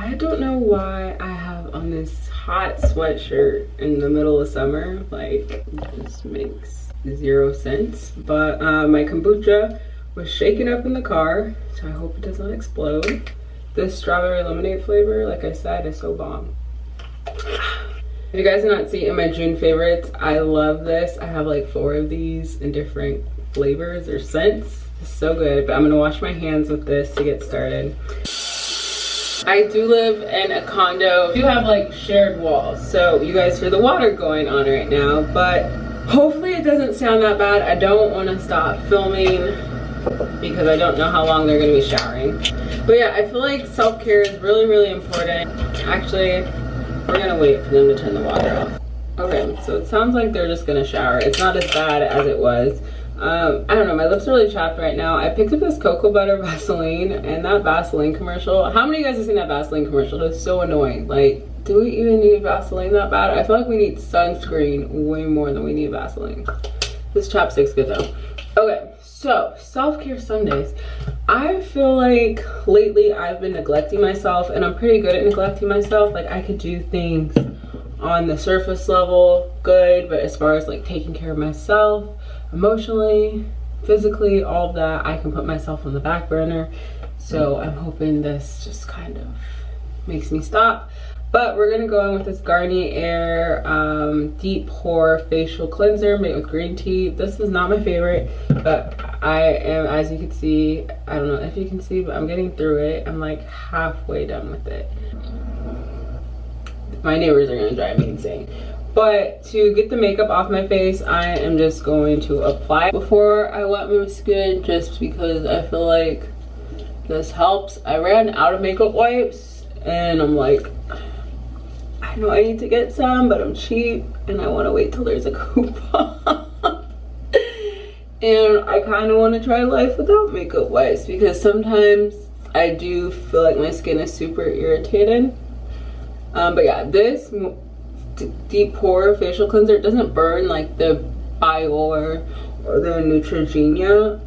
I don't know why I have on this hot sweatshirt in the middle of summer. Like, it just makes 0 sense. But my kombucha was shaken up in the car, so I hope it does not explode. This strawberry lemonade flavor, like I said, is so bomb. If you guys did not see in my June favorites, I love this. I have like 4 of these in different flavors or scents. It's so good, but I'm gonna wash my hands with this to get started. I do live in a condo. You have like shared walls, so you guys hear the water going on right now, but hopefully it doesn't sound that bad. I don't want to stop filming because I don't know how long they're gonna be showering. But yeah, I feel like self-care is really, really important. Actually, we're gonna wait for them to turn the water off. Okay, so it sounds like they're just gonna shower. It's not as bad as it was. I don't know, my lips are really chapped right now. I picked up this cocoa butter Vaseline, and that Vaseline commercial. How many of you guys have seen that Vaseline commercial? It's so annoying. Like, do we even need Vaseline that bad? I feel like we need sunscreen way more than we need Vaseline. This chapstick's good though. Okay, so self-care Sundays. I feel like lately I've been neglecting myself, and I'm pretty good at neglecting myself. Like, I could do things on the surface level good, but as far as like taking care of myself emotionally, physically, all of that, I can put myself on the back burner. So I'm hoping this just kind of makes me stop. But we're gonna go in with this Garnier Deep Pore Facial Cleanser made with green tea. This is not my favorite, but I am, as you can see, I don't know if you can see, but I'm getting through it. I'm like halfway done with it. My neighbors are gonna drive me insane. But to get the makeup off my face, I am just going to apply before I wet my skin, just because I feel like this helps. I ran out of makeup wipes, and I'm like, I know I need to get some, but I'm cheap and I want to wait till there's a coupon. And I kind of want to try life without makeup wipes, because sometimes I do feel like my skin is super irritated. But yeah, this Deep Pore Facial Cleanser doesn't burn like the Biore or the Neutrogena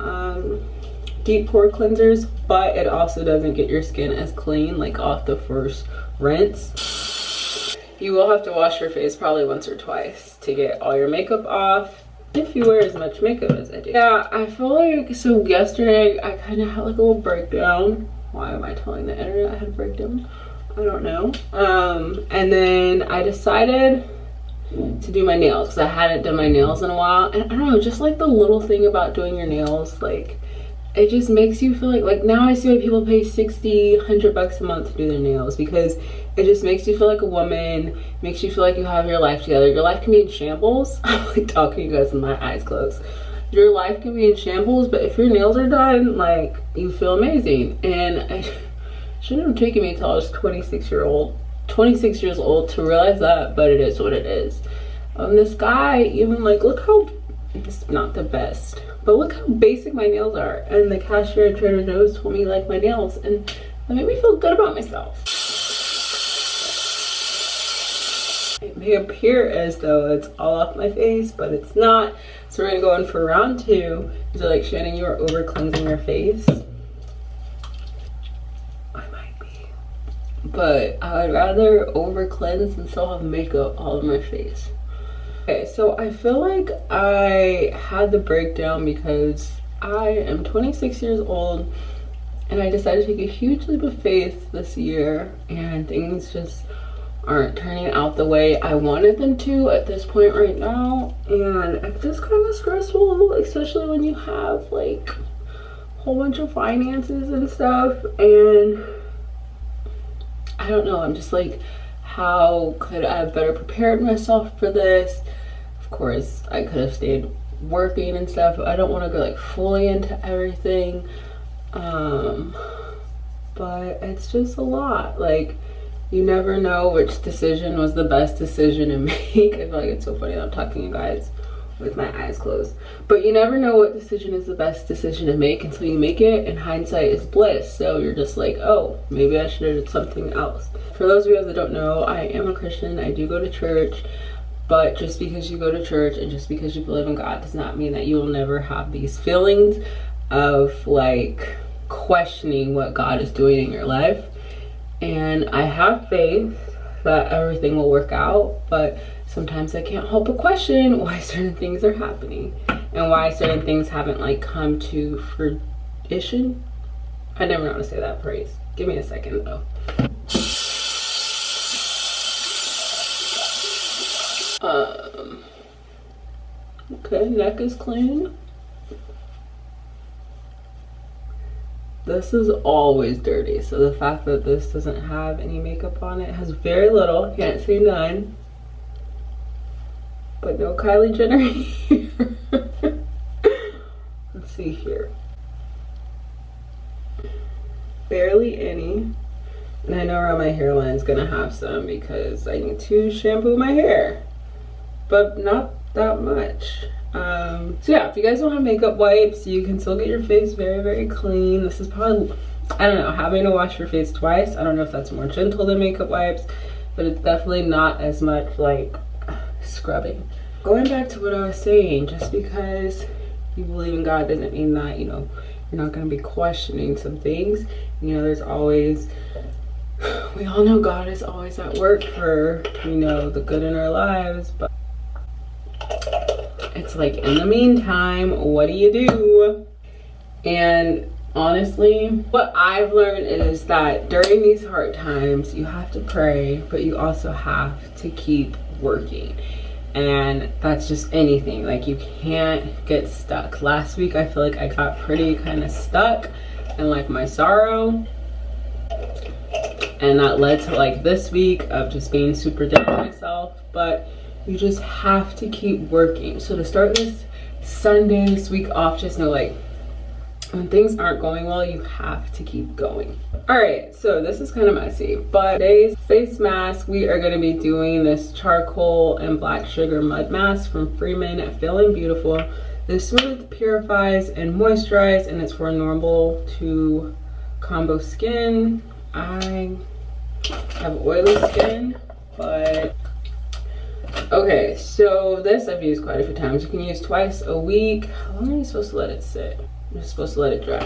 Deep Pore Cleansers, but it also doesn't get your skin as clean like off the first rinse. You will have to wash your face probably once or twice to get all your makeup off, if you wear as much makeup as I do. Yeah, I feel like, so yesterday I kind of had like a little breakdown. Why am I telling the internet I had a breakdown? I don't know. And then I decided to do my nails, because I hadn't done my nails in a while. And I don't know, just like the little thing about doing your nails, like it just makes you feel like now I see why people pay 60, 100 bucks a month to do their nails, because it just makes you feel like a woman, makes you feel like you have your life together. Your life can be in shambles. I'm like talking to you guys with my eyes closed. Your life can be in shambles, but if your nails are done, like, you feel amazing. And shouldn't have taken me until I was 26 years old to realize that, but it is what it is. This guy, even like, look how, it's not the best, but look how basic my nails are. And the cashier at Trader Joe's told me like my nails, and that made me feel good about myself. It may appear as though it's all off my face, but it's not. So we're gonna go in for round 2. So like, Shannon, you are over cleansing your face. But I would rather over cleanse and still have makeup all over my face. Okay, so I feel like I had the breakdown because I am 26 years old and I decided to take a huge leap of faith this year, and things just aren't turning out the way I wanted them to at this point right now. And it's just kind of stressful, especially when you have like a whole bunch of finances and stuff. And I don't know, I'm just like, how could I have better prepared myself for this? Of course, I could have stayed working and stuff. I don't want to go like fully into everything. But it's just a lot. Like, you never know which decision was the best decision to make. I feel like it's so funny that I'm talking to you guys with my eyes closed. But you never know what decision is the best decision to make until you make it, and hindsight is bliss. So you're just like, oh, maybe I should have did something else. For those of you that don't know, I am a Christian. I do go to church. But just because you go to church and just because you believe in God does not mean that you will never have these feelings of like questioning what God is doing in your life. and I have faith that everything will work out, but sometimes I can't help but question why certain things are happening and why certain things haven't like come to fruition. I never know how to say that phrase. Give me a second though. Okay, neck is clean. This is always dirty, so the fact that this doesn't have any makeup on it, has very little, can't say none, but no Kylie Jenner here. Let's see here. Barely any. And I know around my hairline is gonna have some because I need to shampoo my hair, but not that much. So yeah, if you guys don't have makeup wipes, you can still get your face very, very clean. This is probably, I don't know, having to wash your face twice, I don't know if that's more gentle than makeup wipes, but it's definitely not as much like scrubbing. Going back to what I was saying, just because you believe in God doesn't mean that, you know, you're not going to be questioning some things. You know, there's always, we all know God is always at work for, you know, the good in our lives, but it's like, in the meantime, what do you do? And honestly, what I've learned is that during these hard times, you have to pray, but you also have to keep working. And that's just anything, like you can't get stuck. Last week, I feel like I got pretty kind of stuck in like my sorrow. And that led to like this week of just being super down on myself. But you just have to keep working. So to start this Sunday, this week off, just know like when things aren't going well, you have to keep going. All right, so this is kind of messy, but today's face mask, we are going to be doing this charcoal and black sugar mud mask from Freeman Feeling Beautiful. This smooth, purifies, and moisturizes, and it's for normal to combo skin. I have oily skin, but okay, so this I've used quite a few times. You can use twice a week. How long are you supposed to let it sit? You're supposed to let it dry.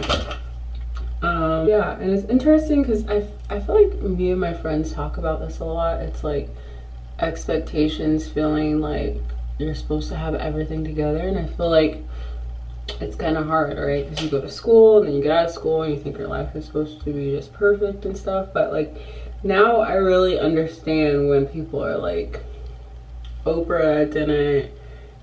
Yeah, and it's interesting because I feel like me and my friends talk about this a lot. It's like expectations, feeling like you're supposed to have everything together, and I feel like it's kind of hard, right? Because you go to school and then you get out of school and you think your life is supposed to be just perfect and stuff, but like now I really understand when people are like, Oprah didn't,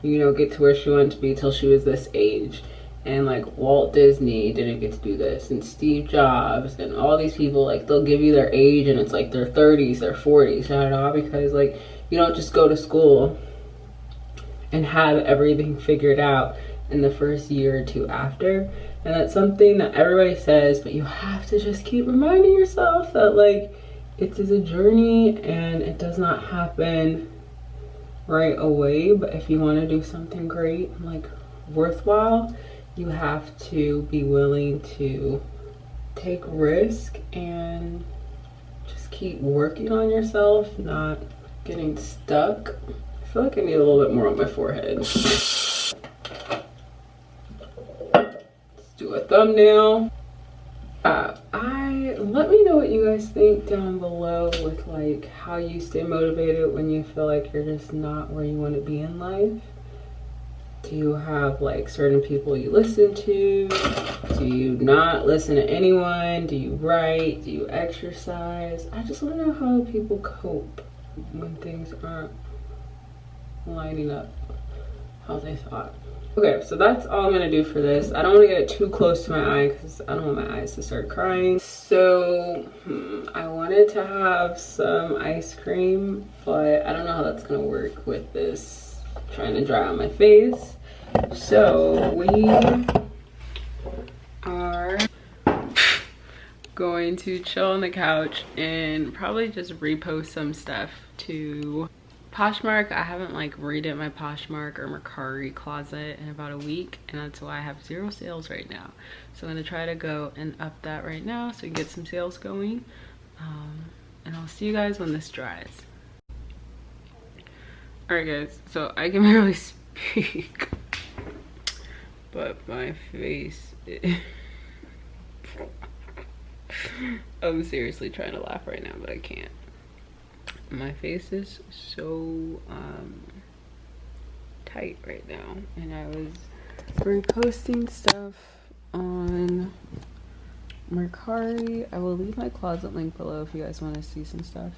you know, get to where she wanted to be till she was this age, and like Walt Disney didn't get to do this, and Steve Jobs, and all these people, like they'll give you their age and it's like their 30s, their 40s, I don't know, because like you don't just go to school and have everything figured out in the first year or two after. And that's something that everybody says, but you have to just keep reminding yourself that like it is a journey and it does not happen right away. But if you want to do something great, like worthwhile, you have to be willing to take risk and just keep working on yourself, not getting stuck. I feel like I need a little bit more on my forehead. Let's do a thumbnail. Let me know what you guys think down below with like how you stay motivated when you feel like you're just not where you want to be in life. Do you have like certain people you listen to? Do you not listen to anyone? Do you write? Do you exercise? I just want to know how people cope when things aren't lining up how they thought. Okay, so that's all I'm gonna do for this. I don't want to get it too close to my eye because I don't want my eyes to start crying. So I wanted to have some ice cream, but I don't know how that's gonna work with this trying to dry on my face. So we are going to chill on the couch and probably just repost some stuff to Poshmark. I haven't like redid my Poshmark or Mercari closet in about a week, and that's why I have 0 sales right now. So I'm gonna try to go and up that right now so we can get some sales going. And I'll see you guys when this dries. Alright guys, so I can barely speak, but my face is I'm seriously trying to laugh right now, but I can't. My face is so tight right now, and I was reposting stuff on Mercari. I will leave my closet link below if you guys want to see some stuff.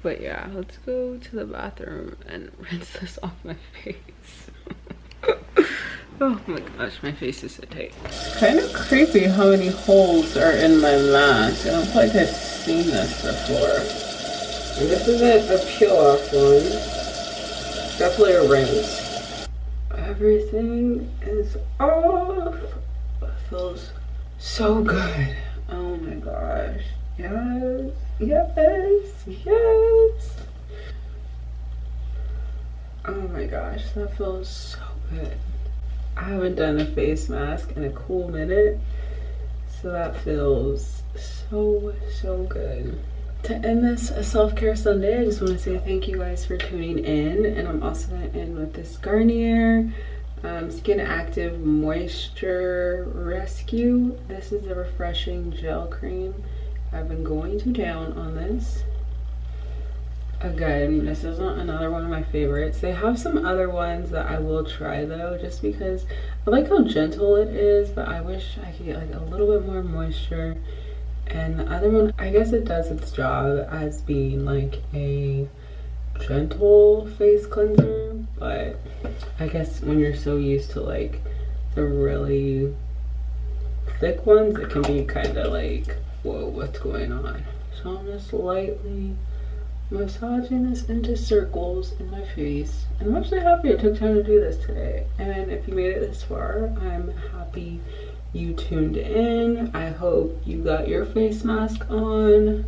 But yeah, let's go to the bathroom and rinse this off my face. Oh my gosh, my face is so tight. It's kind of creepy how many holes are in my mask. I don't feel like I've seen this before. And this isn't a peel off one. Definitely a rinse. Everything is off. It feels so good. Oh my gosh. Yes, yes, yes. Oh my gosh, that feels so good. I haven't done a face mask in a cool minute, so that feels so good. To end this self-care Sunday, I just want to say thank you guys for tuning in, and I'm also going to end with this Garnier Skin Active Moisture Rescue. This is a refreshing gel cream. I've been going to town on this. Again, this isn't another one of my favorites. They have some other ones that I will try though, just because I like how gentle it is, but I wish I could get like a little bit more moisture. And the other one, I guess it does its job as being like a gentle face cleanser, but I guess when you're so used to like the really thick ones, it can be kind of like, whoa, what's going on? So I'm just lightly massaging this into circles in my face. And I'm actually happy it took time to do this today. And if you made it this far, I'm happy you tuned in. I hope you got your face mask on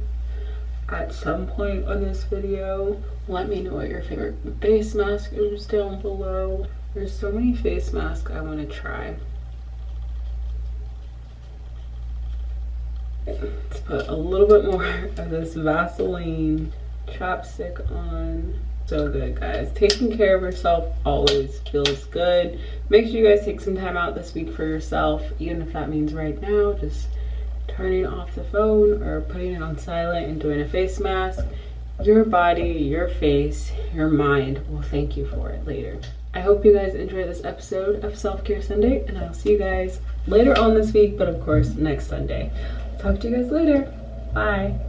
at some point on this video. Let me know what your favorite face mask is down below. There's so many face masks I want to try. Let's put a little bit more of this Vaseline chapstick on. So good, guys. Taking care of yourself always feels good. Make sure you guys take some time out this week for yourself, even if that means right now just turning off the phone or putting it on silent and doing a face mask. Your body, your face, your mind will thank you for it later. I hope you guys enjoyed this episode of Self-Care Sunday, and I'll see you guys later on this week, but of course next Sunday. Talk to you guys later. Bye.